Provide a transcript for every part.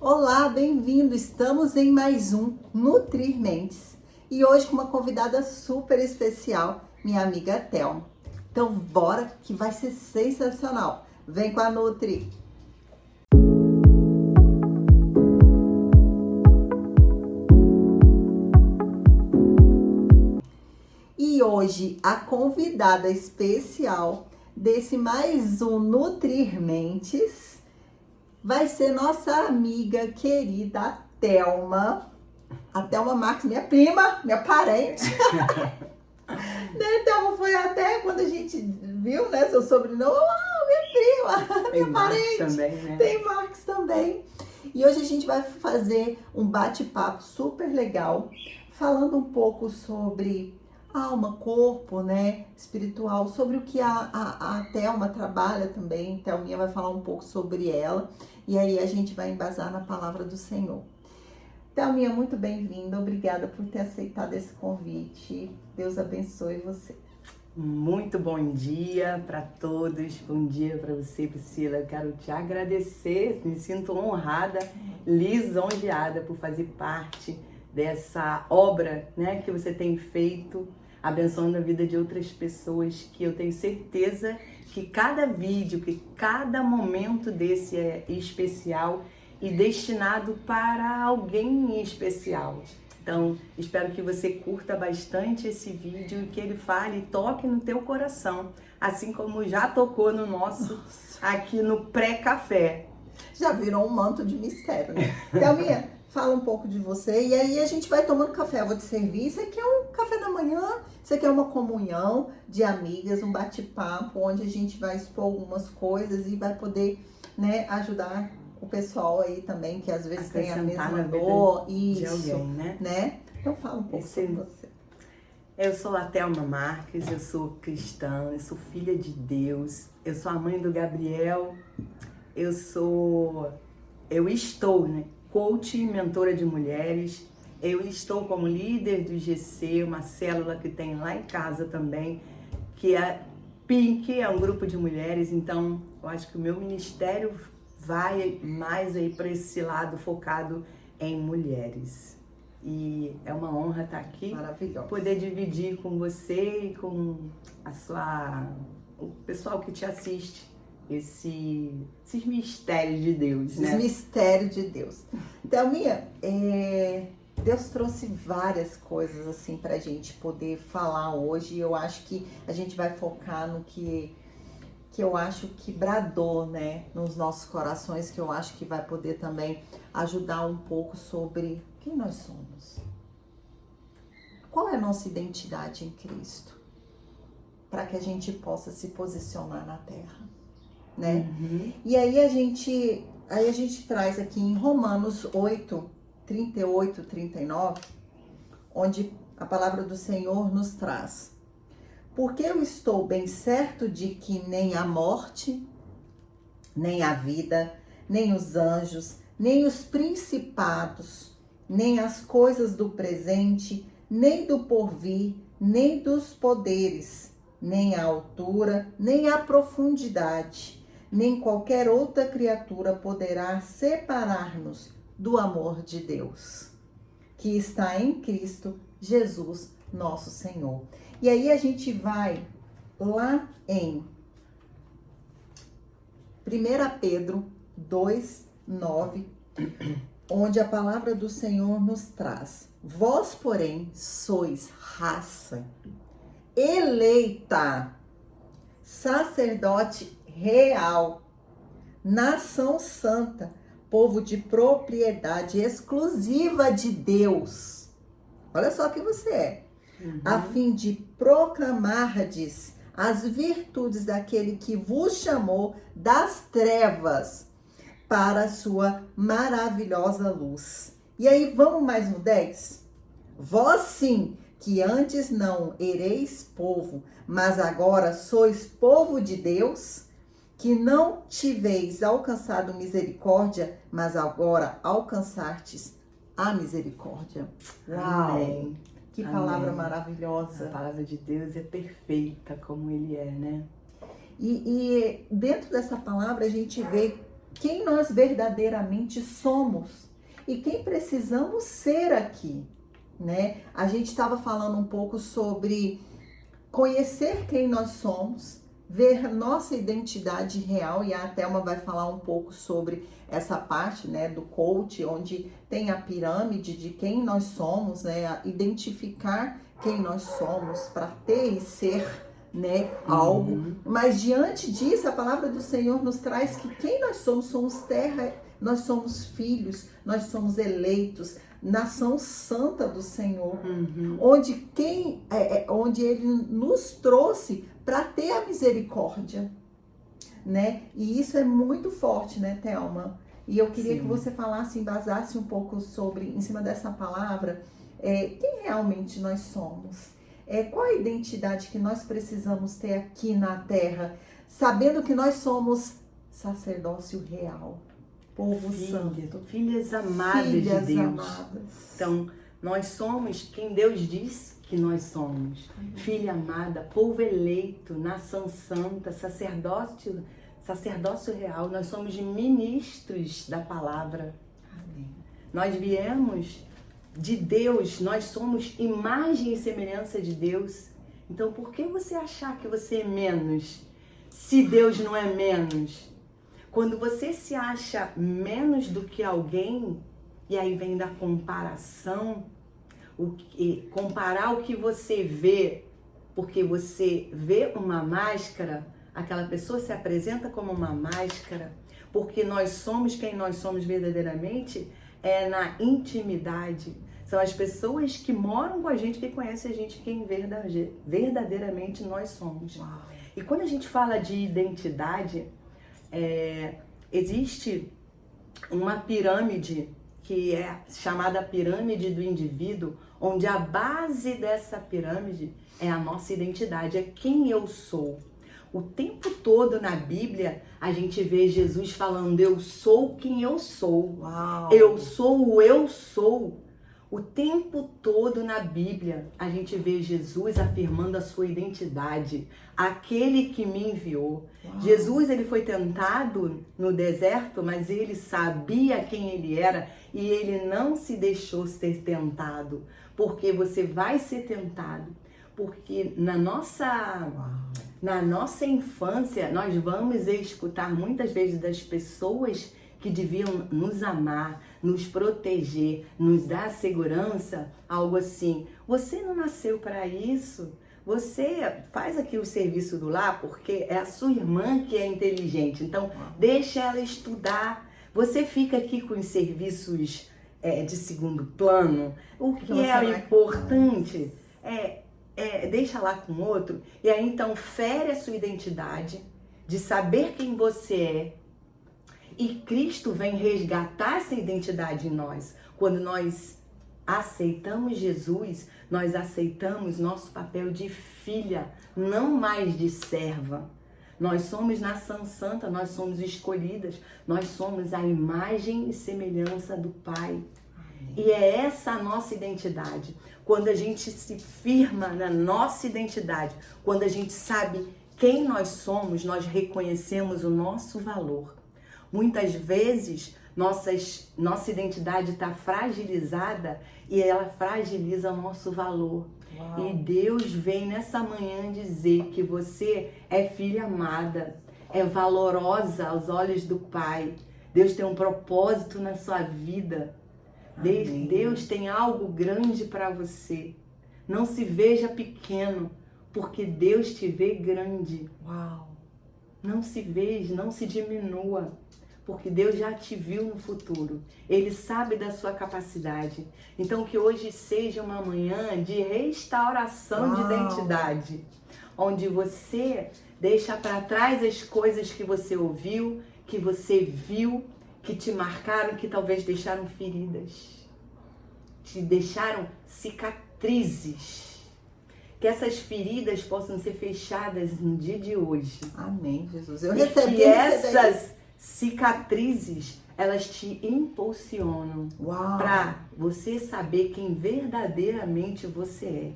Olá, bem-vindo! Estamos em mais um Nutrir Mentes e hoje com uma convidada super especial, minha amiga Thelma. Então bora que vai ser sensacional! Vem com a Nutri! E hoje a convidada especial desse mais um Nutrir Mentes vai ser nossa amiga querida Thelma. A Thelma Marques, minha prima, minha parente. Né, Thelma, foi até quando a gente viu, né, seu sobrenome. Minha prima, Tem minha parente. também, né? Tem Marques também. E hoje a gente vai fazer um bate-papo super legal, falando um pouco sobre alma, corpo, né, espiritual, sobre o que a Thelma trabalha também. Thelminha vai falar um pouco sobre ela. E aí a gente vai embasar na palavra do Senhor. Thelminha, muito bem-vinda. Obrigada por ter aceitado esse convite. Deus abençoe você. Muito bom dia para todos. Bom dia para você, Priscila. Eu quero te agradecer. Me sinto honrada, lisonjeada por fazer parte dessa obra, né, que você tem feito, abençoando a vida de outras pessoas, que eu tenho certeza que cada vídeo, que cada momento desse é especial e destinado para alguém especial. Então, espero que você curta bastante esse vídeo e que ele fale e toque no teu coração, assim como já tocou no nosso, aqui no pré-café. Já virou um manto de mistério, né? Thelminha, fala um pouco de você e aí a gente vai tomando café. Eu vou te servir. Isso aqui é um café da manhã, isso aqui é uma comunhão de amigas, um bate-papo, onde a gente vai expor algumas coisas e vai poder, né, ajudar o pessoal aí também, que às vezes tem a mesma dor. De alguém, né? Então fala um pouco sobre você. Eu sou a Thelma Marques, eu sou cristã, eu sou filha de Deus, eu sou a mãe do Gabriel, eu estou, né, coach e mentora de mulheres, eu estou como líder do GC, uma célula que tem lá em casa também, que é Pink, é um grupo de mulheres. Então eu acho que o meu ministério vai mais aí para esse lado focado em mulheres. E é uma honra estar aqui, poder dividir com você e com o pessoal que te assiste esses mistérios de Deus, né? Os mistérios de Deus. Thelminha, Deus trouxe várias coisas assim pra gente poder falar hoje. Eu acho que a gente vai focar no que eu acho que bradou, né, nos nossos corações, que eu acho que vai poder também ajudar um pouco sobre quem nós somos. Qual é a nossa identidade em Cristo? Para que a gente possa se posicionar na terra, né? Uhum. E aí a gente traz aqui em Romanos 8, 38, 39, onde a palavra do Senhor nos traz: porque eu estou bem certo de que nem a morte, nem a vida, nem os anjos, nem os principados, nem as coisas do presente, nem do porvir, nem dos poderes, nem a altura, nem a profundidade, nem qualquer outra criatura poderá separar-nos do amor de Deus, que está em Cristo Jesus, nosso Senhor. E aí a gente vai lá em 1 Pedro 2, 9, onde a palavra do Senhor nos traz: vós, porém, sois raça eleita, sacerdote real, nação santa, povo de propriedade exclusiva de Deus. Olha só que você é. A fim de proclamardes as virtudes daquele que vos chamou das trevas para a sua maravilhosa luz. E aí, vamos mais no 10? Vós sim, que antes não ereis povo, mas agora sois povo de Deus, que não tiveis alcançado misericórdia, mas agora alcançastes a misericórdia. Uau! Amém. Que palavra maravilhosa. A palavra de Deus é perfeita como Ele é, né? E dentro dessa palavra a gente vê quem nós verdadeiramente somos e quem precisamos ser aqui, né? A gente estava falando um pouco sobre conhecer quem nós somos, ver nossa identidade real, e a Thelma vai falar um pouco sobre essa parte, né, do coach, onde tem a pirâmide de quem nós somos, né, identificar quem nós somos para ter e ser, né, algo. Mas diante disso, a palavra do Senhor nos traz que quem nós somos terra, nós somos filhos, nós somos eleitos, nação santa do Senhor, onde Ele nos trouxe para ter a misericórdia, né? E isso é muito forte, né, Thelma? E eu queria que você falasse, embasasse um pouco sobre, em cima dessa palavra, quem realmente nós somos. Qual a identidade que nós precisamos ter aqui na Terra, sabendo que nós somos sacerdócio real, povo santo, filhas amadas de Deus. Amadas. Então, nós somos quem Deus diz que nós somos. Filha amada, povo eleito, nação santa, sacerdócio real. Nós somos ministros da palavra. Amém. Nós viemos de Deus, nós somos imagem e semelhança de Deus. Então, por que você achar que você é menos, se Deus não é menos? Quando você se acha menos do que alguém, e aí vem da comparação, comparar o que você vê, porque você vê uma máscara, aquela pessoa se apresenta como uma máscara, porque nós somos quem nós somos verdadeiramente, na intimidade. São as pessoas que moram com a gente, que conhecem a gente, quem verdadeiramente nós somos. Uau. E quando a gente fala de identidade, existe uma pirâmide que é chamada pirâmide do indivíduo, onde a base dessa pirâmide é a nossa identidade, é quem eu sou. O tempo todo na Bíblia a gente vê Jesus falando: eu sou quem eu sou. Uau. Eu sou o eu sou. O tempo todo na Bíblia a gente vê Jesus afirmando a sua identidade, aquele que me enviou. Uau. Jesus, ele foi tentado no deserto, mas ele sabia quem ele era e ele não se deixou ser tentado, porque você vai ser tentado, porque na nossa infância nós vamos escutar muitas vezes das pessoas que deviam nos amar, nos proteger, nos dar segurança, algo assim: você não nasceu para isso, você faz aqui o serviço do lar porque é a sua irmã que é inteligente, então deixa ela estudar, você fica aqui com os serviços de segundo plano, o que é importante deixa lá com o outro, e aí então fere a sua identidade de saber quem você é. E Cristo vem resgatar essa identidade em nós. Quando nós aceitamos Jesus, nós aceitamos nosso papel de filha, não mais de serva. Nós somos nação santa, nós somos escolhidas, nós somos a imagem e semelhança do Pai. Amém. E é essa a nossa identidade. Quando a gente se firma na nossa identidade, quando a gente sabe quem nós somos, nós reconhecemos o nosso valor. Muitas vezes nossa identidade está fragilizada e ela fragiliza o nosso valor. Uau. E Deus vem nessa manhã dizer que você é filha amada, é valorosa aos olhos do Pai. Deus tem um propósito na sua vida. Deus tem algo grande para você. Não se veja pequeno, porque Deus te vê grande. Uau! Não se veja, não se diminua, porque Deus já te viu no futuro. Ele sabe da sua capacidade. Então que hoje seja uma manhã de restauração de identidade, onde você deixa para trás as coisas que você ouviu, que você viu, que te marcaram, que talvez deixaram feridas, te deixaram cicatrizes. Que essas feridas possam ser fechadas no dia de hoje. Amém, Jesus. E que essas cicatrizes, elas te impulsionam para você saber quem verdadeiramente você é.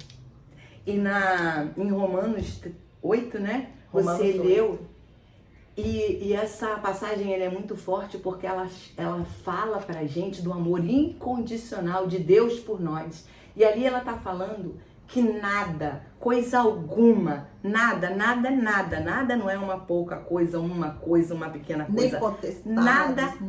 E em Romanos 8, né? Você leu E essa passagem ela é muito forte porque ela fala pra gente do amor incondicional de Deus por nós. E ali ela tá falando que nada, coisa alguma, nada não é uma pouca coisa, uma pequena coisa. Nem potestades,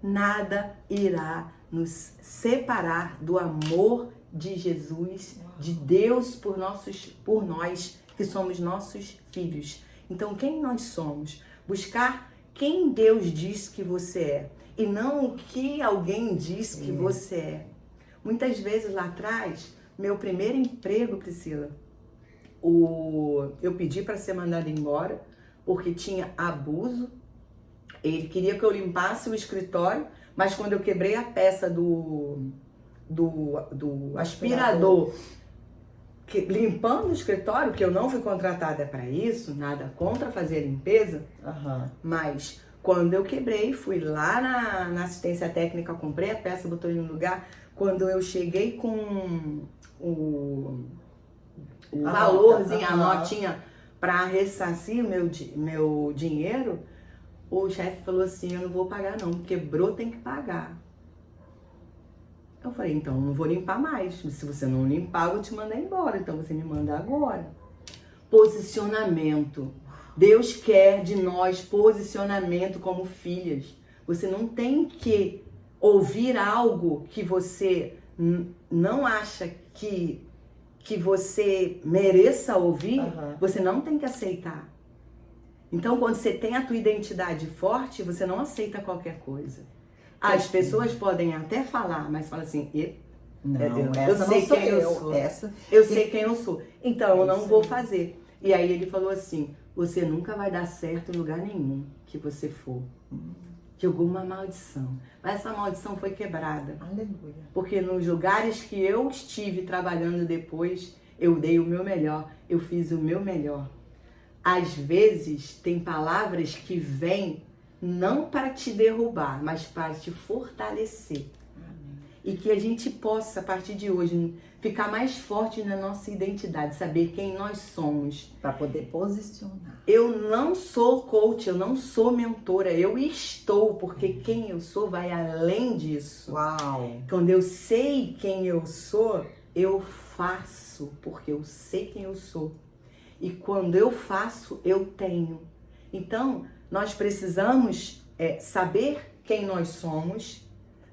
Nada irá nos separar do amor de Jesus, de Deus por nós, que somos nossos filhos. Então, quem nós somos? Buscar quem Deus diz que você é e não o que alguém diz que você é. Muitas vezes lá atrás, meu primeiro emprego, Priscila, eu pedi para ser mandada embora porque tinha abuso. Ele queria que eu limpasse o escritório, mas quando eu quebrei a peça do aspirador, limpando o escritório, que eu não fui contratada para isso, nada contra fazer a limpeza, mas quando eu quebrei, fui lá na assistência técnica, comprei a peça, botou no lugar. Quando eu cheguei com o valorzinho, a notinha para ressarcir o meu dinheiro, o chefe falou assim, eu não vou pagar não, quebrou, tem que pagar. Eu falei, então, não vou limpar mais. Se você não limpar, eu vou te mandar embora. Então, você me manda agora. Posicionamento. Deus quer de nós posicionamento como filhas. Você não tem que ouvir algo que você não acha que você mereça ouvir. Você não tem que aceitar. Então, quando você tem a tua identidade forte, você não aceita qualquer coisa. As pessoas podem até falar, mas fala assim, eu sei quem eu sou. Eu sei quem eu sou. Então, eu não vou fazer. E aí ele falou assim, você nunca vai dar certo em lugar nenhum que você for. Jogou uma maldição. Mas essa maldição foi quebrada. Aleluia. Porque nos lugares que eu estive trabalhando depois, eu dei o meu melhor, eu fiz o meu melhor. Às vezes, tem palavras que vêm não para te derrubar, mas para te fortalecer. Amém. E que a gente possa, a partir de hoje, ficar mais forte na nossa identidade, saber quem nós somos. Para poder posicionar. Eu não sou coach, eu não sou mentora, eu estou, porque quem eu sou vai além disso. Uau! Quando eu sei quem eu sou, eu faço, porque eu sei quem eu sou. E quando eu faço, eu tenho. Então, nós precisamos saber quem nós somos.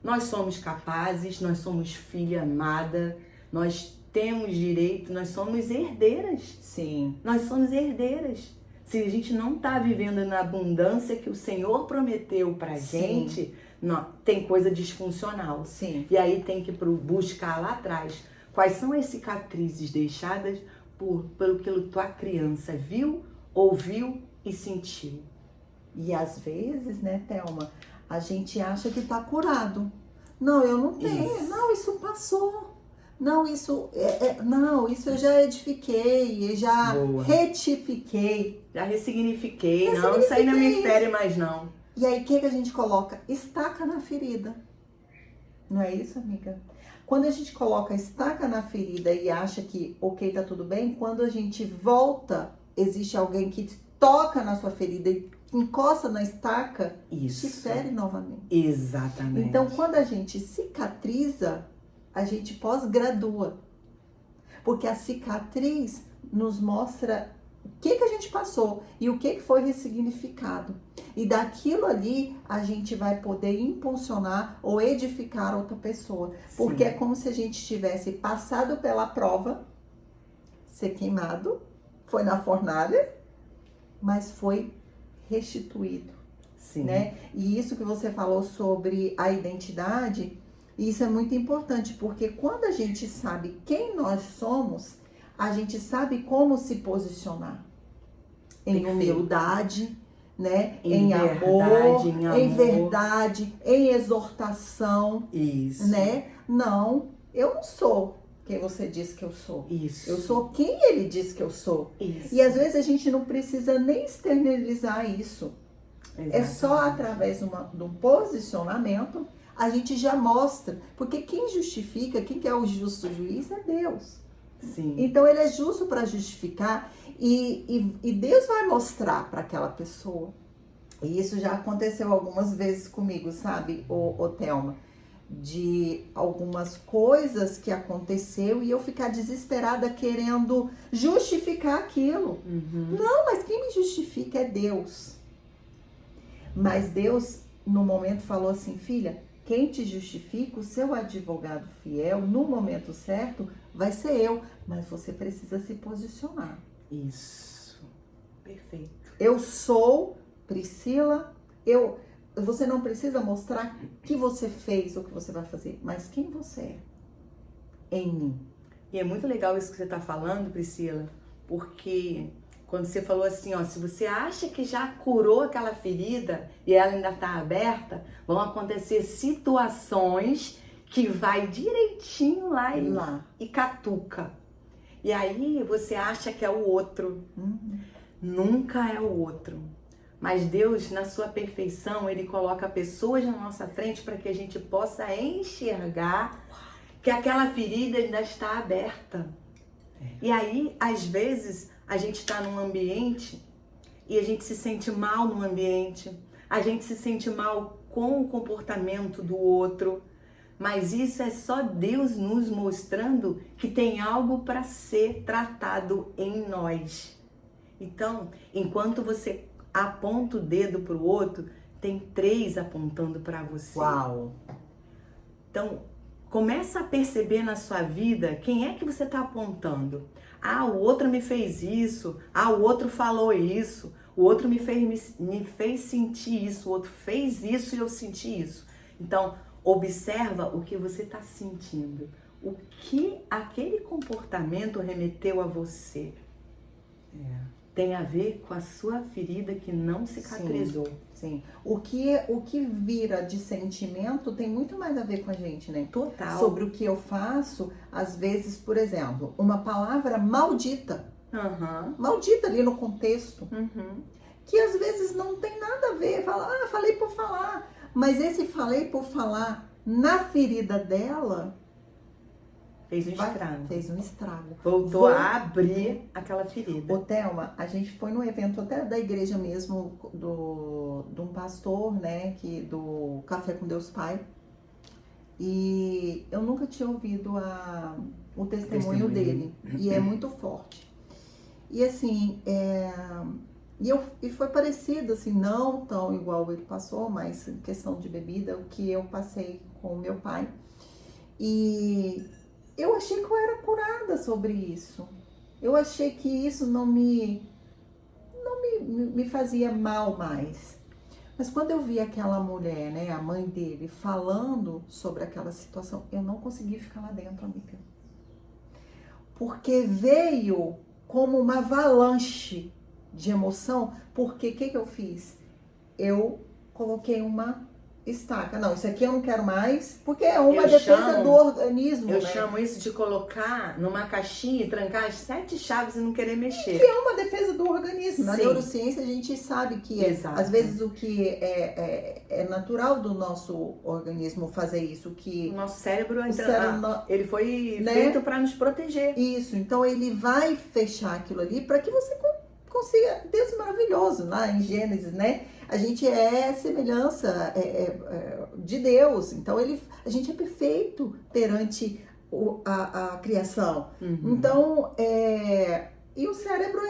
Nós somos capazes, nós somos filha amada, nós temos direito, nós somos herdeiras. Sim. Nós somos herdeiras. Se a gente não está vivendo na abundância que o Senhor prometeu pra gente, tem coisa disfuncional. Sim. E aí tem que buscar lá atrás quais são as cicatrizes deixadas pelo que tua criança viu, ouviu e sentiu. E às vezes, né, Thelma, a gente acha que tá curado. Não, eu não tenho. Isso. Não, isso passou. Não, isso isso eu já edifiquei, eu já retifiquei. Já ressignifiquei, não, isso aí não me fere mais não. E aí, o que a gente coloca? Estaca na ferida. Não é isso, amiga? Quando a gente coloca estaca na ferida e acha que, ok, tá tudo bem, quando a gente volta, existe alguém que toca na sua ferida e encosta na estaca, Isso. te fere novamente. Exatamente. Então, quando a gente cicatriza, a gente pós-gradua. Porque a cicatriz nos mostra o que a gente passou e o que foi ressignificado. E daquilo ali, a gente vai poder impulsionar ou edificar outra pessoa. Porque é como se a gente tivesse passado pela prova, ser queimado, foi na fornalha, mas foi restituído. Sim. Né? E isso que você falou sobre a identidade, isso é muito importante, porque quando a gente sabe quem nós somos, a gente sabe como se posicionar. Em humildade, né? Em amor, em verdade, em exortação. Isso. Né? Não, eu não sou quem você diz que eu sou. Isso. Eu sou quem ele diz que eu sou. Isso. E às vezes a gente não precisa nem externalizar isso. Exatamente. É só através de um posicionamento a gente já mostra. Porque quem justifica, quem é o justo juiz é Deus. Sim. Então ele é justo para justificar e Deus vai mostrar para aquela pessoa. E isso já aconteceu algumas vezes comigo, sabe, ô Thelma? De algumas coisas que aconteceu e eu ficar desesperada querendo justificar aquilo. Não, mas quem me justifica é Deus. Mas Deus, no momento, falou assim, filha, quem te justifica, o seu advogado fiel, no momento certo, vai ser eu. Mas você precisa se posicionar. Isso. Perfeito. Eu sou Priscila, você não precisa mostrar que você fez ou que você vai fazer, mas quem você é em mim. E é muito legal isso que você está falando, Priscila, porque quando você falou assim, ó, se você acha que já curou aquela ferida e ela ainda está aberta, vão acontecer situações que vai direitinho lá e catuca. E aí você acha que é o outro. Nunca é o outro. Mas Deus, na sua perfeição, Ele coloca pessoas na nossa frente para que a gente possa enxergar que aquela ferida ainda está aberta. E aí, às vezes, a gente está num ambiente e a gente se sente mal no ambiente, a gente se sente mal com o comportamento do outro, mas isso é só Deus nos mostrando que tem algo para ser tratado em nós. Então, enquanto você aponta o dedo para o outro, tem 3 apontando para você. Uau! Então, começa a perceber na sua vida quem é que você está apontando. Ah, o outro me fez isso. Ah, o outro falou isso. O outro me fez sentir isso. O outro fez isso e eu senti isso. Então, observa o que você está sentindo. O que aquele comportamento remeteu a você. Tem a ver com a sua ferida que não cicatrizou. Sim. O que vira de sentimento tem muito mais a ver com a gente, né? Total. Sobre o que eu faço, às vezes, por exemplo, uma palavra maldita. Maldita ali no contexto. Que às vezes não tem nada a ver. Fala, falei por falar. Mas esse falei por falar na ferida dela... Fez um estrago. Voltou a abrir aquela ferida. Ô, Thelma, a gente foi num evento até da igreja mesmo, de um pastor, né, do Café com Deus Pai. E eu nunca tinha ouvido o testemunho dele. E é muito forte. E assim, e foi parecido, assim, não tão igual ele passou, mas em questão de bebida, o que eu passei com o meu pai. E... eu achei que eu era curada sobre isso. Eu achei que isso não me fazia mal mais. Mas quando eu vi aquela mulher, né, a mãe dele, falando sobre aquela situação, eu não consegui ficar lá dentro, amiga. Porque veio como uma avalanche de emoção. Porque o que eu fiz? Eu coloquei uma estaca. Não, isso aqui eu não quero mais, porque é uma defesa do organismo. Eu chamo isso de colocar numa caixinha e trancar as 7 chaves e não querer mexer. Que é uma defesa do organismo. Na neurociência a gente sabe que às vezes o que é natural do nosso organismo fazer isso, que o nosso cérebro ele foi feito para nos proteger. Isso, então ele vai fechar aquilo ali para que você consiga. Deus é maravilhoso, lá em Gênesis, né? A gente é semelhança de Deus, então a gente é perfeito perante a criação. Então, e o cérebro,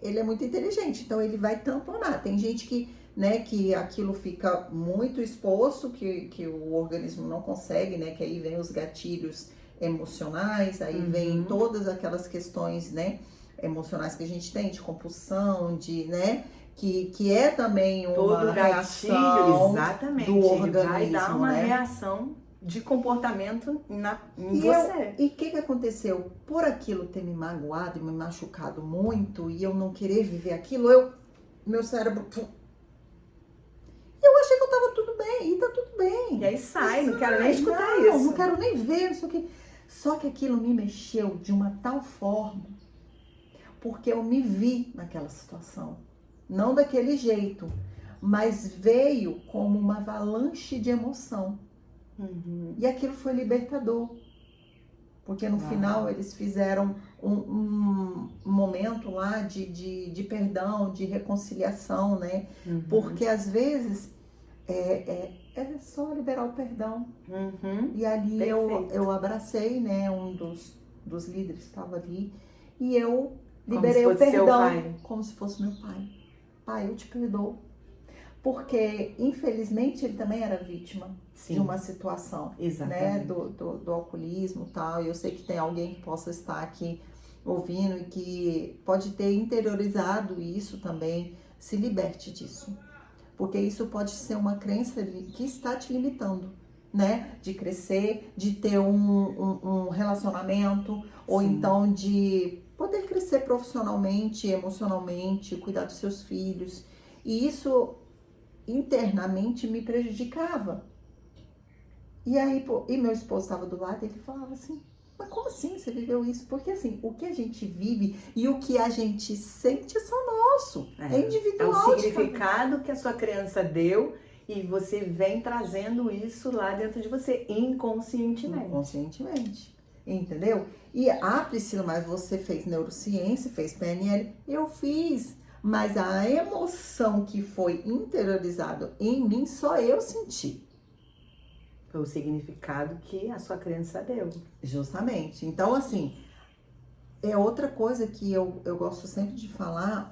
ele é muito inteligente, então ele vai tamponar. Tem gente que, né, que aquilo fica muito exposto, que o organismo não consegue, né, que aí vem os gatilhos emocionais, aí vem todas aquelas questões, né, emocionais que a gente tem, de compulsão, né, que é também uma todo reação exatamente, do organismo, vai dar uma né? reação de comportamento em você. E o que aconteceu? Por aquilo ter me magoado e me machucado muito e eu não querer viver aquilo, meu cérebro... Eu achei que eu tava tudo bem, e tá tudo bem. E aí não quero nem escutar isso. Não quero nem ver, isso aqui. Só que aquilo me mexeu de uma tal forma, porque eu me vi naquela situação. Não daquele jeito, mas veio como uma avalanche de emoção. E aquilo foi libertador. Porque no final eles fizeram um momento lá de perdão, de reconciliação, né? Porque às vezes é só liberar o perdão. E ali eu abracei, né? Um dos líderes estava ali e eu liberei o perdão como se fosse meu pai. Pai, eu te perdoo. Porque, infelizmente, ele também era vítima de uma situação, né, do alcoolismo e tal. E eu sei que tem alguém que possa estar aqui ouvindo e que pode ter interiorizado isso também. Se liberte disso. Porque isso pode ser uma crença que está te limitando, né? De crescer, de ter um relacionamento, ou então de poder crescer profissionalmente, emocionalmente, cuidar dos seus filhos. E isso internamente me prejudicava. E aí, e meu esposo estava do lado e ele falava assim, mas como assim você viveu isso? Porque assim, o que a gente vive e o que a gente sente é só nosso, é individual. É o significado que a sua criança deu e você vem trazendo isso lá dentro de você, inconscientemente. Inconscientemente, entendeu? E Priscila, mas você fez neurociência, fez PNL, eu fiz. Mas a emoção que foi interiorizada em mim, só eu senti. Foi o significado que a sua criança deu. Justamente. Então, assim, é outra coisa que eu gosto sempre de falar,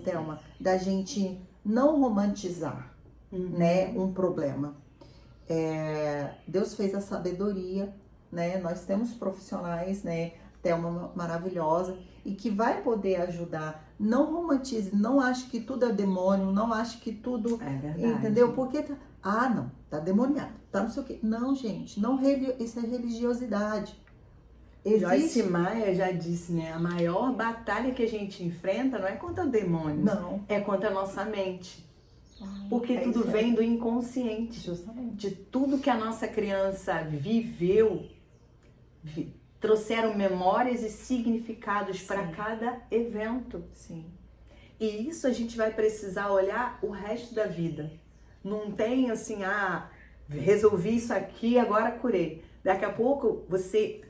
Thelma, da gente não romantizar, né, um problema. Deus fez a sabedoria, né? Nós temos profissionais, né? Thelma maravilhosa e que vai poder ajudar. Não romantize, não ache que tudo é demônio, não ache que tudo, entendeu? Porque não, tá demoniado, tá não sei o quê. Não, gente, não isso é religiosidade. Joyce Meyer já disse, né? A maior batalha que a gente enfrenta não é contra demônios, é contra a nossa mente. Porque tudo vem do inconsciente. Justamente. De tudo que a nossa criança viveu, trouxeram memórias e significados para cada evento. Sim. E isso a gente vai precisar olhar o resto da vida. Não tem assim, resolvi isso aqui, agora curei. Daqui a pouco você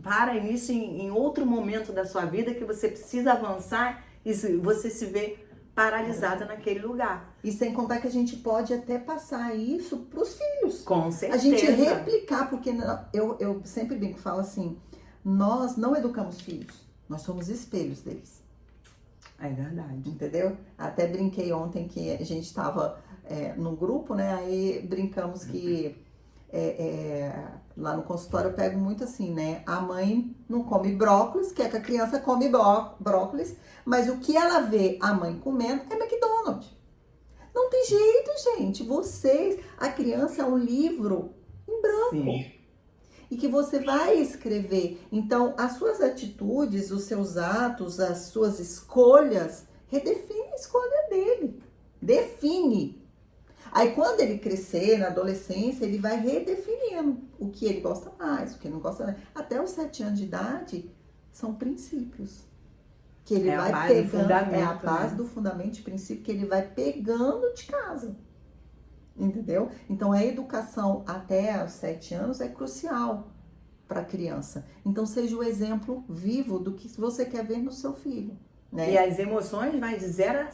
para nisso em outro momento da sua vida que você precisa avançar e você se vê paralisada naquele lugar. E sem contar que a gente pode até passar isso para os filhos. Com certeza. A gente replicar, porque eu sempre brinco, falo assim, nós não educamos filhos, nós somos espelhos deles. É verdade. Entendeu? Até brinquei ontem que a gente estava no grupo, né? Aí brincamos que lá no consultório eu pego muito assim, né? A mãe não come brócolis, quer que a criança come brócolis, mas o que ela vê a mãe comendo é McDonald's. Não tem jeito, gente. A criança é um livro em branco. Sim. E que você vai escrever. Então, as suas atitudes, os seus atos, as suas escolhas, redefine a escolha dele. Define. Aí, quando ele crescer, na adolescência, ele vai redefinindo o que ele gosta mais, o que ele não gosta mais. Até os 7 anos de idade, são princípios. Que ele vai pegando. É a base do fundamento de princípio que ele vai pegando de casa. Entendeu? Então, a educação até os 7 anos é crucial para a criança. Então, seja o exemplo vivo do que você quer ver no seu filho. Né? E as emoções vai de 0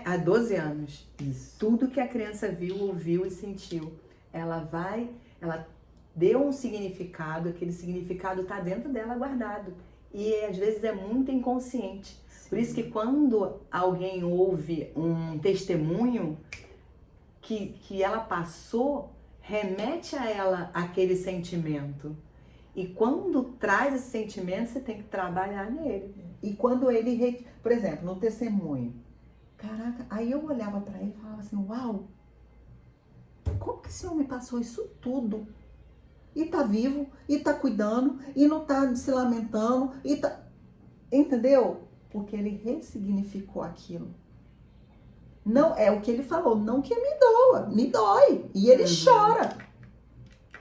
a 12 anos. Isso. Tudo que a criança viu, ouviu e sentiu. Ela deu um significado, aquele significado está dentro dela guardado. E às vezes é muito inconsciente. Sim. Por isso que quando alguém ouve um testemunho que ela passou, remete a ela aquele sentimento. E quando traz esse sentimento, você tem que trabalhar nele. E quando ele, por exemplo, no testemunho, caraca, aí eu olhava pra ele e falava assim, uau, como que esse homem passou isso tudo? E tá vivo, e tá cuidando, e não tá se lamentando, e tá... Entendeu? Porque ele ressignificou aquilo. Não, é o que ele falou, não que me doa, me dói. E ele chora.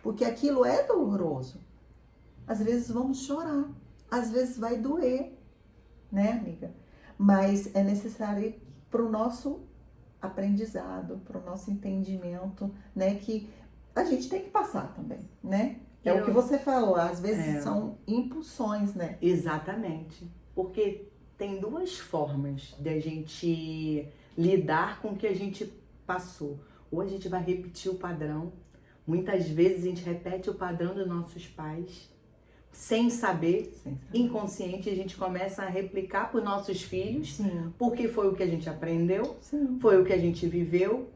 Porque aquilo é doloroso. Às vezes vamos chorar, às vezes vai doer, né, amiga? Mas é necessário para o nosso aprendizado, para o nosso entendimento, né, que a gente tem que passar também, né? É o que você falou, às vezes são impulsões, né? Exatamente. Porque tem duas formas de a gente lidar com o que a gente passou. Ou a gente vai repetir o padrão. Muitas vezes a gente repete o padrão dos nossos pais, sem saber, inconsciente, a gente começa a replicar para os nossos filhos, Sim. porque foi o que a gente aprendeu, Sim. foi o que a gente viveu.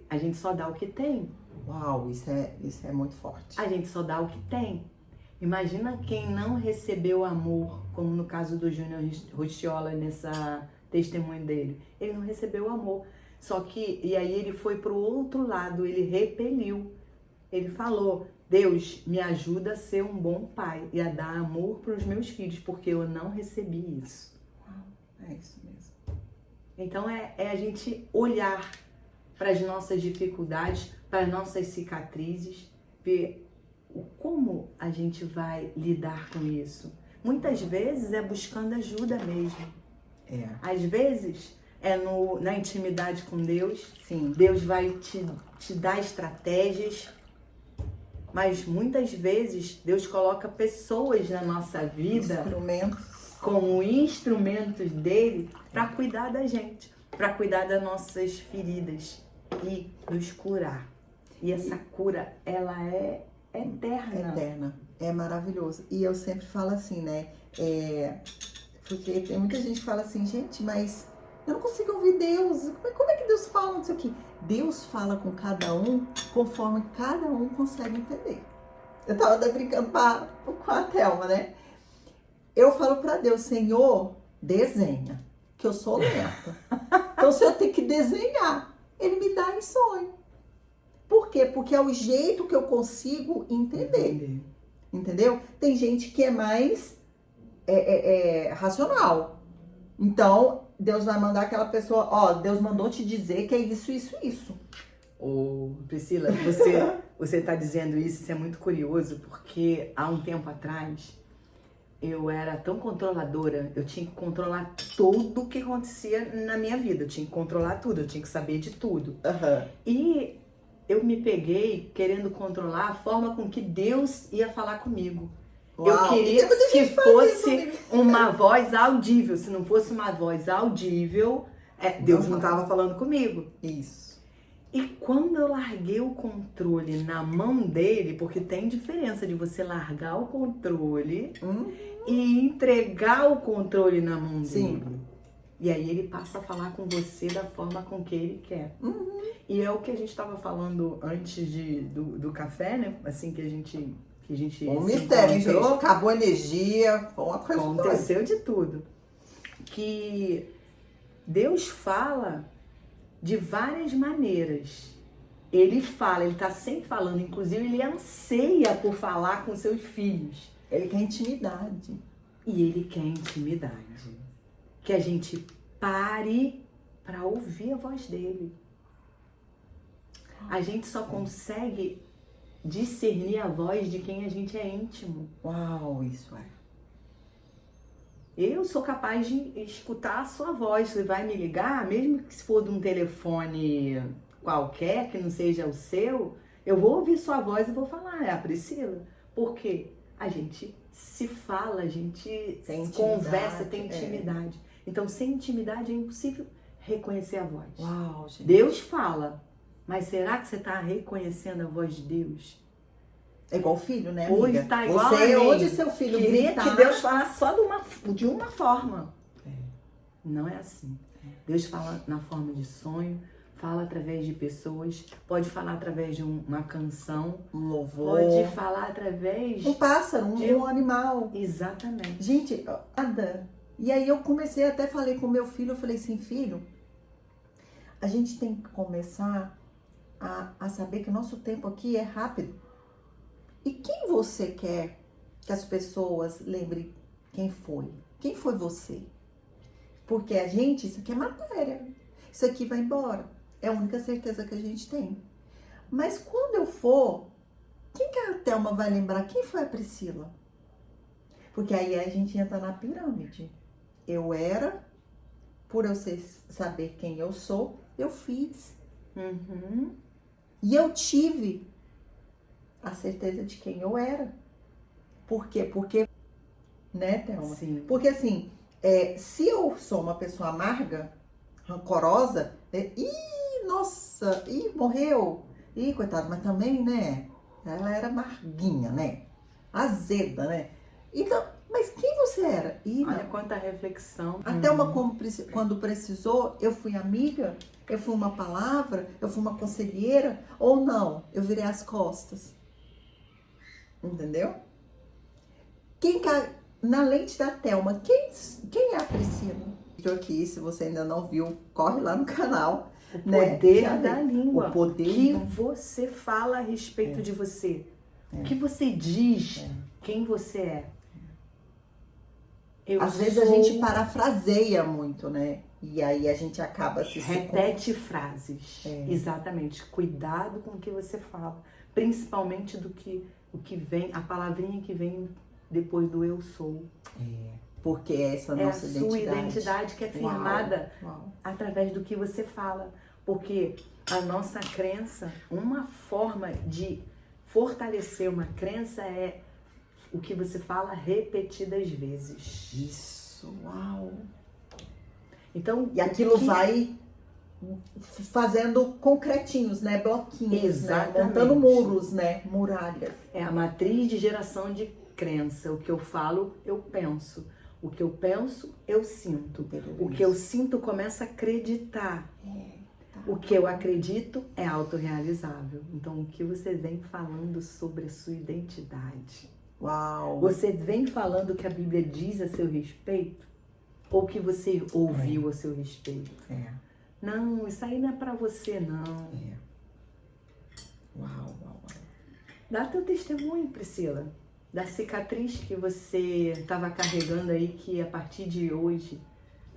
A gente só dá o que tem. Uau, isso é muito forte. A gente só dá o que tem. Imagina quem não recebeu amor, como no caso do Júnior Rostiola, nessa testemunho dele. Ele não recebeu amor. Só que, e aí ele foi pro outro lado, ele repeliu. Ele falou, Deus, me ajuda a ser um bom pai e a dar amor para os meus filhos, porque eu não recebi isso. É isso mesmo. Então é a gente olhar para as nossas dificuldades, para as nossas cicatrizes, ver como a gente vai lidar com isso. Muitas vezes é buscando ajuda mesmo. Às vezes é na intimidade com Deus. Sim. Deus vai te dar estratégias, mas muitas vezes Deus coloca pessoas na nossa vida como instrumentos dele para cuidar da gente, para cuidar das nossas feridas e nos curar. E essa cura, ela é eterna. Eterna. É maravilhoso. E eu sempre falo assim, né? Porque tem muita gente que fala assim, gente, mas eu não consigo ouvir Deus. Como é que Deus fala? Não sei o quê. Deus fala com cada um conforme cada um consegue entender. Eu tava até brincando com a Thelma, né? Eu falo pra Deus, Senhor, desenha, que eu sou lenta. Então, se eu tenho que desenhar, Ele me dá em sonho. Por quê? Porque é o jeito que eu consigo entender. Entendeu? Tem gente que é mais racional. Então, Deus vai mandar aquela pessoa, ó, Deus mandou te dizer que é isso, isso, isso. Ô, Priscila, você tá dizendo isso é muito curioso, porque há um tempo atrás eu era tão controladora, eu tinha que controlar tudo o que acontecia na minha vida, eu tinha que controlar tudo, eu tinha que saber de tudo. E eu me peguei querendo controlar a forma com que Deus ia falar comigo. Uau, eu queria que fosse uma voz audível. Se não fosse uma voz audível, Deus não estava falando comigo. Isso. E quando eu larguei o controle na mão dele, porque tem diferença de você largar o controle e entregar o controle na mão dele. Sim. E aí ele passa a falar com você da forma com que ele quer. E é o que a gente estava falando antes do café, né? Assim que a gente um mistério, hein, gente? Acabou a energia, foi uma coisa. Aconteceu de tudo. Que Deus fala de várias maneiras. Ele fala, ele está sempre falando, inclusive ele anseia por falar com seus filhos. Ele quer intimidade. E ele quer intimidade. Que a gente pare para ouvir a voz dele. A gente só consegue discernir a voz de quem a gente é íntimo. Uau, isso é. Eu sou capaz de escutar a sua voz. Você vai me ligar, mesmo que se for de um telefone qualquer, que não seja o seu, eu vou ouvir sua voz e vou falar, é a Priscila. Porque a gente se fala, a gente conversa, tem intimidade. Então, sem intimidade é impossível reconhecer a voz. Uau, gente. Deus fala, mas será que você está reconhecendo a voz de Deus? É igual filho, né, amiga? Hoje tá igual você, a mim. onde seu filho queria gritar... que Deus falasse só de uma forma. Não é assim. Deus fala na forma de sonho, fala através de pessoas, pode falar através de uma canção, um louvor, pode falar através... um pássaro, um animal. Exatamente. Gente, nada. E aí eu comecei, até falei com meu filho, eu falei assim, filho, a gente tem que começar a saber que o nosso tempo aqui é rápido. E quem você quer que as pessoas lembrem quem foi? Quem foi você? Porque a gente, isso aqui é matéria. Isso aqui vai embora. É a única certeza que a gente tem. Mas quando eu for, quem que a Thelma vai lembrar? Quem foi a Priscila? Porque aí a gente entra na pirâmide. Eu era, por eu saber quem eu sou, eu fiz. E eu tive a certeza de quem eu era. Por quê? Porque, né, Thelma? Sim. Porque assim, se eu sou uma pessoa amarga, rancorosa, nossa, morreu. Coitado, mas também, né? Ela era amarguinha, né? Azeda, né? Então, mas quem você era? Olha quanta reflexão. Até quando precisou, eu fui amiga, eu fui uma palavra, eu fui uma conselheira, ou não, eu virei as costas. Entendeu? Na lente da Thelma, quem é a Priscila? Aqui, se você ainda não viu, corre lá no canal. O poder da né? língua. O poder que você fala a respeito de você. O que você diz, quem você é. Às vezes a gente parafraseia muito, né? E aí a gente acaba se... Repete frases. Exatamente. Cuidado com o que você fala. Principalmente o que vem, a palavrinha que vem depois do eu sou. Porque essa nossa identidade. É a sua identidade que é firmada através do que você fala. Porque a nossa crença, uma forma de fortalecer uma crença é o que você fala repetidas vezes. Isso, uau! Então, e aquilo vai fazendo concretinhos, né? Bloquinhos, exatamente. Né? Montando muros, né? Muralhas. É a matriz de geração de crença. O que eu falo, eu penso. O que eu penso, eu sinto. O que eu sinto, começa a acreditar. O que eu acredito é autorrealizável. Então, o que você vem falando sobre a sua identidade? Uau! Você vem falando o que a Bíblia diz a seu respeito? Ou o que você ouviu a seu respeito? Não, isso aí não é pra você, não. Uau. Dá teu testemunho, Priscila. Da cicatriz que você estava carregando aí, que a partir de hoje,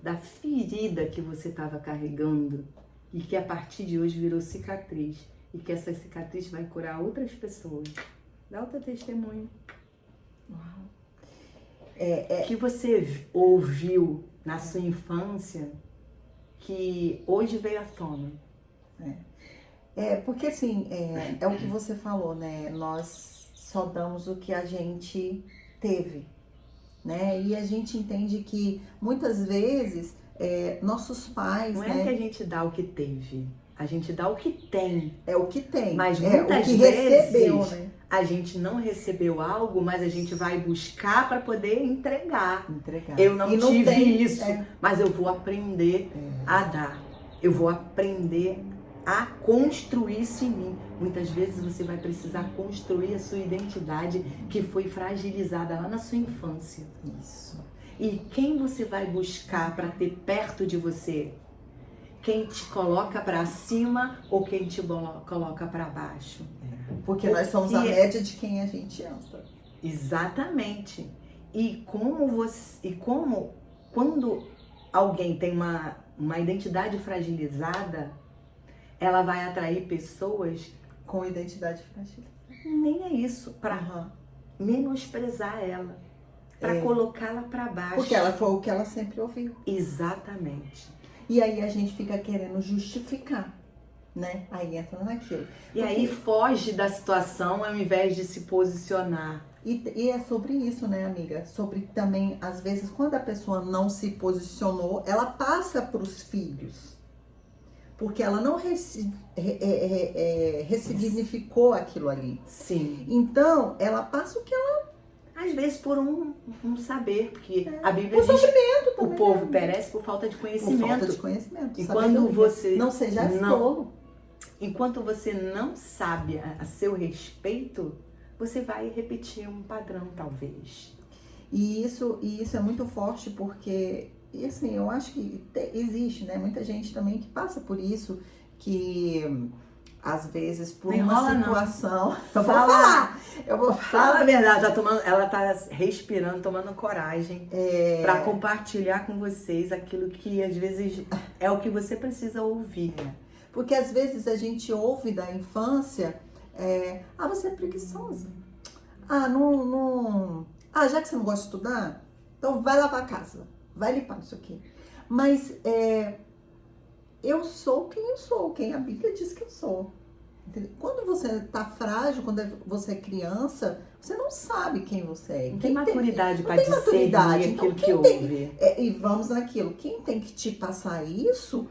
da ferida que você estava carregando, e que a partir de hoje virou cicatriz, e que essa cicatriz vai curar outras pessoas. Dá o teu testemunho. Uau. Que você ouviu na sua infância, que hoje veio à tona. Porque assim, é o que você falou, né? Nós só damos o que a gente teve, né? E a gente entende que muitas vezes nossos pais, não né? É que a gente dá o que teve, a gente dá o que tem. É o que tem. Mas muitas o que vezes recebeu, né? A gente não recebeu algo, mas a gente vai buscar para poder entregar. Entregar. Eu não tive isso, É. mas eu vou aprender a dar. Eu vou aprender a construir isso em mim. Muitas vezes você vai precisar construir a sua identidade que foi fragilizada lá na sua infância. Isso. E quem você vai buscar para ter perto de você? Quem te coloca para cima ou quem te coloca para baixo? Porque nós somos a média de quem a gente anda. Exatamente. E quando alguém tem uma identidade fragilizada, ela vai atrair pessoas com identidade fragilizada. Nem é isso, para menosprezar ela, para colocá-la para baixo. Porque ela foi o que ela sempre ouviu. Exatamente. E aí a gente fica querendo justificar, né? Aí entra naquilo. E aí foge da situação ao invés de se posicionar. E é sobre isso, né, amiga? Sobre também, às vezes, quando a pessoa não se posicionou, ela passa para os filhos. Porque ela não ressignificou aquilo ali. Sim. Então, ela passa o que ela... Às vezes por um saber, porque a Bíblia diz também, o povo perece por falta de conhecimento. Por falta de conhecimento. E quando você não seja tolo. Enquanto você não sabe a seu respeito, você vai repetir um padrão, talvez. E isso é muito forte porque, e assim, eu acho que existe, né? Muita gente também que passa por isso, que às vezes por uma situação... Eu vou falar. Fala a verdade, ela tá respirando, tomando coragem para compartilhar com vocês aquilo que às vezes é o que você precisa ouvir. Porque às vezes a gente ouve da infância, você é preguiçosa. Já que você não gosta de estudar, então vai lavar a casa, vai limpar isso aqui. Mas eu sou quem eu sou, quem a Bíblia diz que eu sou, Entendeu? Quando você tá frágil, quando você é criança, você não sabe quem você é. Não tem maturidade para tem maturidade. discernir aquilo Então, que ouve. e vamos naquilo. Quem tem que te passar isso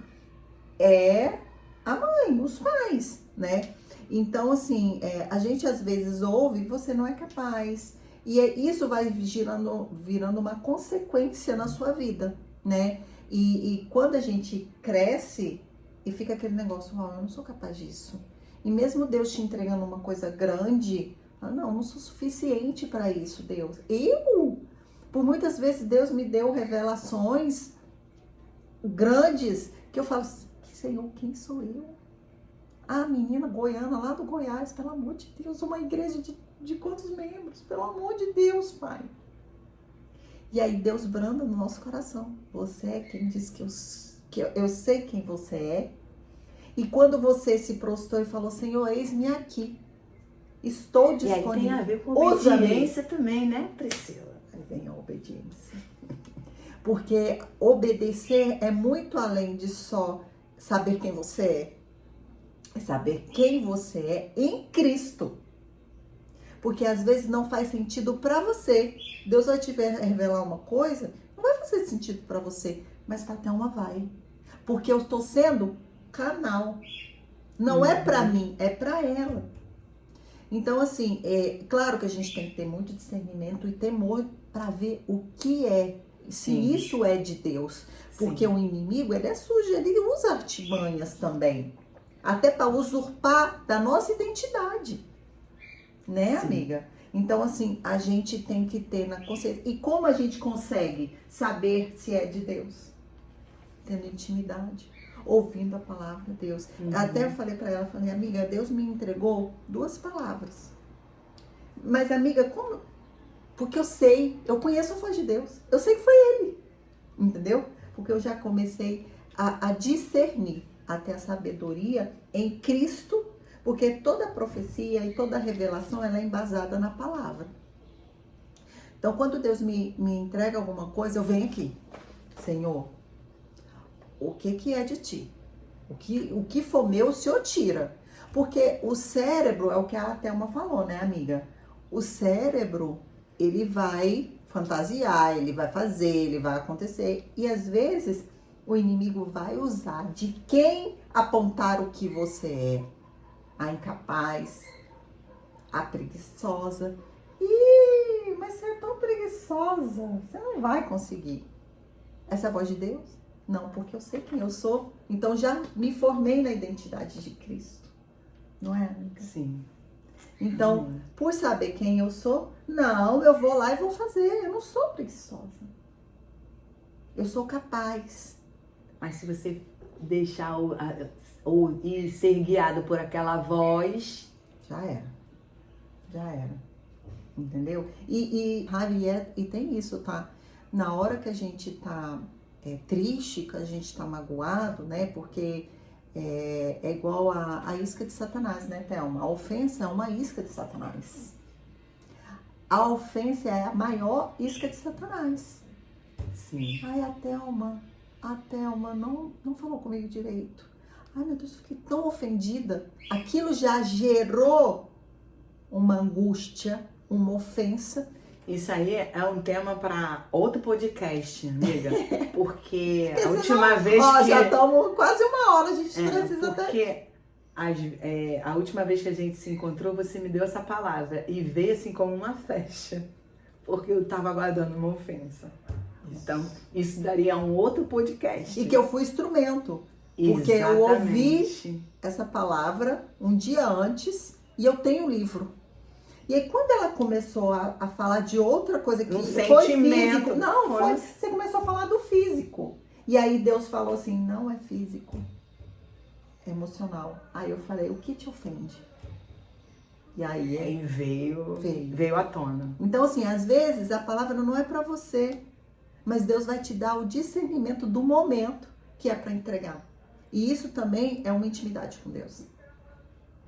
é a mãe, os pais, né? Então, assim, a gente às vezes ouve, você não é capaz. E isso vai virando uma consequência na sua vida, né? E quando a gente cresce e fica aquele negócio, eu não sou capaz disso. E mesmo Deus te entregando uma coisa grande, não sou suficiente para isso, Deus. Por muitas vezes, Deus me deu revelações grandes que eu falo, Senhor, quem sou eu? A menina goiana lá do Goiás, pelo amor de Deus, uma igreja de quantos membros? Pelo amor de Deus, Pai. E aí Deus branda no nosso coração. Você é quem diz que eu sei quem você é. E quando você se prostrou e falou, Senhor, eis-me aqui. Estou disponível. E aí tem a ver com obediência também, né, Priscila? Aí vem a obediência. Porque obedecer é muito além de só saber quem você é. É saber quem você é em Cristo. Porque às vezes não faz sentido para você. Deus vai te revelar uma coisa, não vai fazer sentido para você, mas para Thelma vai. Porque eu estou sendo canal. Não é para mim, é para ela. Então, assim, claro que a gente tem que ter muito discernimento e temor para ver o que é, se isso é de Deus. Porque o inimigo, ele é sujo, ele usa artimanhas também. Até para usurpar da nossa identidade. Né, amiga? Então, assim, a gente tem que ter na consciência. E como a gente consegue saber se é de Deus? Tendo intimidade, ouvindo a palavra de Deus. Até eu falei para ela, falei, amiga, Deus me entregou 2 palavras. Mas, amiga, como? Porque eu conheço a voz de Deus. Eu sei que foi Ele. Entendeu? Porque eu já comecei a discernir, a ter a sabedoria em Cristo. Porque toda profecia e toda revelação, ela é embasada na palavra. Então, quando Deus me entrega alguma coisa, eu venho aqui. Senhor, o que é de ti? O que for meu, o Senhor tira. Porque o cérebro, é o que a Thelma falou, né, amiga? O cérebro, ele vai fantasiar, ele vai fazer, ele vai acontecer. E às vezes, o inimigo vai usar de quem apontar o que você é. A incapaz, a preguiçosa. Mas você é tão preguiçosa, você não vai conseguir. Essa é a voz de Deus? Não, porque eu sei quem eu sou. Então já me formei na identidade de Cristo. Não é, amiga? Sim. Então, por saber quem eu sou, não, eu vou lá e vou fazer. Eu não sou preguiçosa. Eu sou capaz. Mas se você deixar ou ir ser guiado por aquela voz, já era, entendeu? E tem isso, tá? Na hora que a gente tá triste, que a gente tá magoado, né? Porque é igual a isca de Satanás, né, Thelma? A ofensa é uma isca de Satanás. A ofensa é a maior isca de Satanás. Sim. Ai, a Thelma não falou comigo direito. Ai, meu Deus, eu fiquei tão ofendida. Aquilo já gerou uma angústia, uma ofensa. Isso aí é um tema para outro podcast, amiga. Porque a última vez que... já estamos quase 1 hora, a gente precisa porque a última vez que a gente se encontrou, você me deu essa palavra. E veio assim como uma flecha. Porque eu estava aguardando uma ofensa. Então, isso daria um outro podcast. E que eu fui instrumento. Porque eu ouvi essa palavra um dia antes e eu tenho o livro. E aí, quando ela começou a falar de outra coisa que foi físico... Você começou a falar do físico. E aí Deus falou assim, não é físico, é emocional. Aí eu falei, o que te ofende? E aí veio à tona. Então, assim, às vezes a palavra não é para você, mas Deus vai te dar o discernimento do momento que é para entregar. E isso também é uma intimidade com Deus.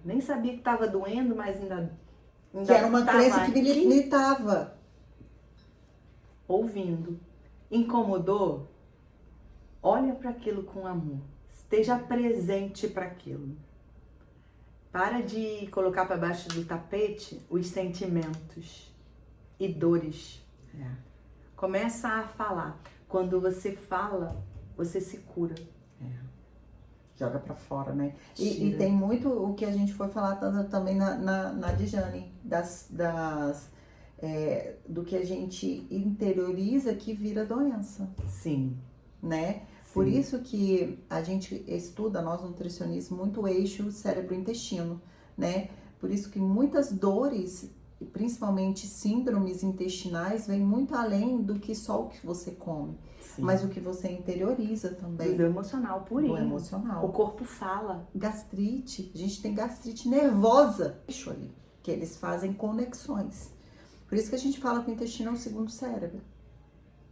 Nem sabia que estava doendo, mas ainda que era uma crença que me limitava. Ouvindo. Incomodou? Olha para aquilo com amor. Esteja presente para aquilo. Para de colocar para baixo do tapete os sentimentos e dores. Começa a falar. Quando você fala, você se cura. Joga pra fora, né? E tem muito o que a gente foi falar também na Dijane, do que a gente interioriza que vira doença. Sim. Né? Sim. Por isso que a gente estuda, nós nutricionistas, muito o eixo cérebro-intestino, né? Por isso que muitas dores, principalmente síndromes intestinais, vêm muito além do que só o que você come. Sim. Mas o que você interioriza também. Do emocional, purinho. Do emocional. O corpo fala. Gastrite, a gente tem gastrite nervosa, ali, que eles fazem conexões. Por isso que a gente fala que o intestino é o segundo cérebro,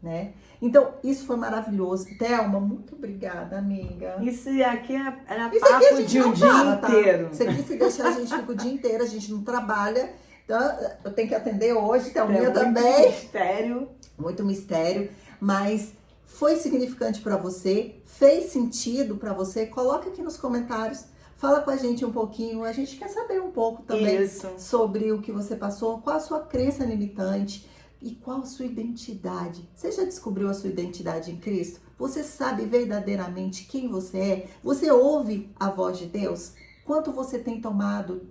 né? Então, isso foi maravilhoso. Thelma, muito obrigada, amiga. Isso aqui era isso papo aqui a gente de um não dia fala, inteiro. Tá? Isso aqui, se deixar, a gente fica o dia inteiro, a gente não trabalha. Então, eu tenho que atender hoje, Thelminha também. Mistério. Muito mistério, mas foi significante para você? Fez sentido para você? Coloca aqui nos comentários. Fala com a gente um pouquinho. A gente quer saber um pouco também sobre o que você passou, qual a sua crença limitante e qual a sua identidade. Você já descobriu a sua identidade em Cristo? Você sabe verdadeiramente quem você é? Você ouve a voz de Deus? Quanto você tem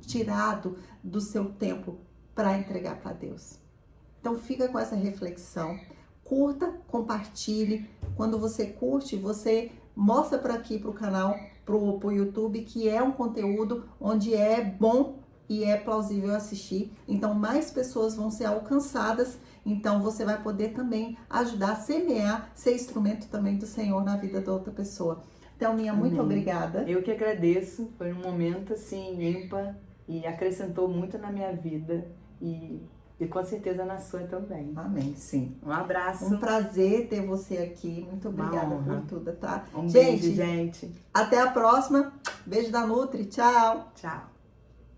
tirado do seu tempo para entregar para Deus? Então fica com essa reflexão. Curta, compartilhe. Quando você curte, você mostra para aqui, para o canal, para o YouTube, que é um conteúdo onde é bom e é plausível assistir. Então, mais pessoas vão ser alcançadas. Então, você vai poder também ajudar a semear, ser instrumento também do Senhor na vida da outra pessoa. Então, muito obrigada. Eu que agradeço. Foi um momento, assim, ímpar e acrescentou muito na minha vida e com certeza na sua também. Amém, sim. Um abraço. Um prazer ter você aqui. Muito obrigada por tudo, tá? Beijo, gente. Até a próxima. Beijo da Nutri. Tchau. Tchau.